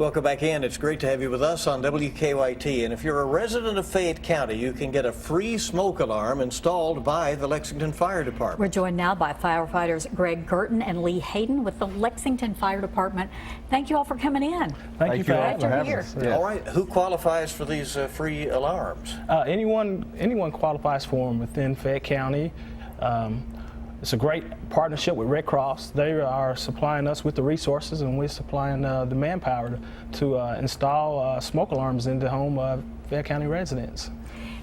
Welcome back in. It's great to have you with us on WKYT. And if you're a resident of Fayette County, you can get a free smoke alarm installed by the Lexington Fire Department. We're joined now by firefighters Gerton and Lee Hayden with the Lexington Fire Department. Thank you all for coming in. Thank you for having us. Yeah. All right. Who qualifies for these free alarms? Anyone qualifies for them within Fayette County. It's a great partnership with Red Cross. They are supplying us with the resources, and we're supplying the manpower to install smoke alarms into home Fayette County residents.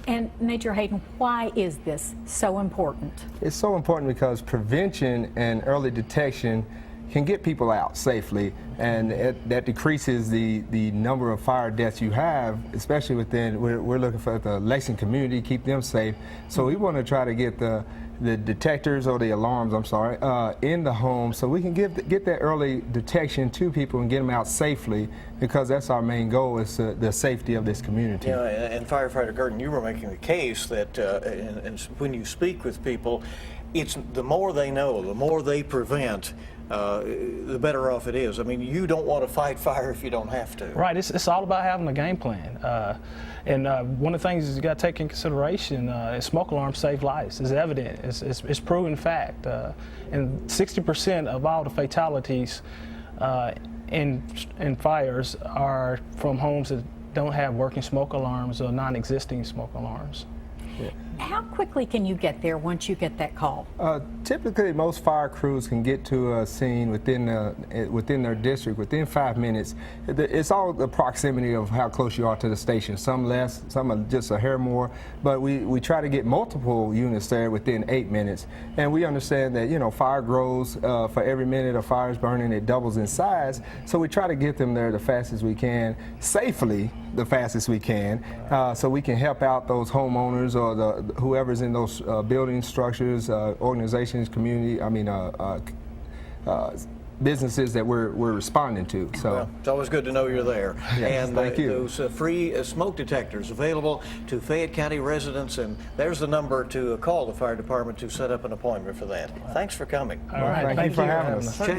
And Major Hayden, why is this so important? It's so important because prevention and early detection can get people out safely, and that decreases the number of fire deaths you have, especially within, we're looking for the Lexington community, keep them safe. So we want to try to get the detectors, or the alarms, I'm sorry, in the home, so we can get that early detection to people and get them out safely, because that's our main goal, is the safety of this community. Yeah, and Firefighter Gerton, you were making the case that and when you speak with people, it's the more they know, the more they prevent, the better off it is. I mean, you don't want to fight fire if you don't have to. Right. It's all about having a game plan. And one of the things you got to take in consideration is smoke alarms save lives. It's evident. It's proven fact. And 60% of all the fatalities in fires are from homes that don't have working smoke alarms or non-existing smoke alarms. Yeah. How quickly can you get there once you get that call? Typically, most fire crews can get to a scene within their district within 5 minutes. It's all the proximity of how close you are to the station. Some less, some are just a hair more, but we try to get multiple units there within 8 minutes. And we understand that, you know, fire grows for every minute a fire is burning, it doubles in size. So we try to get them there the fastest we can, safely the fastest we can, so we can help out those homeowners or whoever's in those building structures, organizations, community, businesses that we're responding to. So well, it's always good to know you're there. Yes, and thank you. Those free smoke detectors available to Fayette County residents, and there's the number to call the fire department to set up an appointment for that. Thanks for coming. All right. Thank you for having us.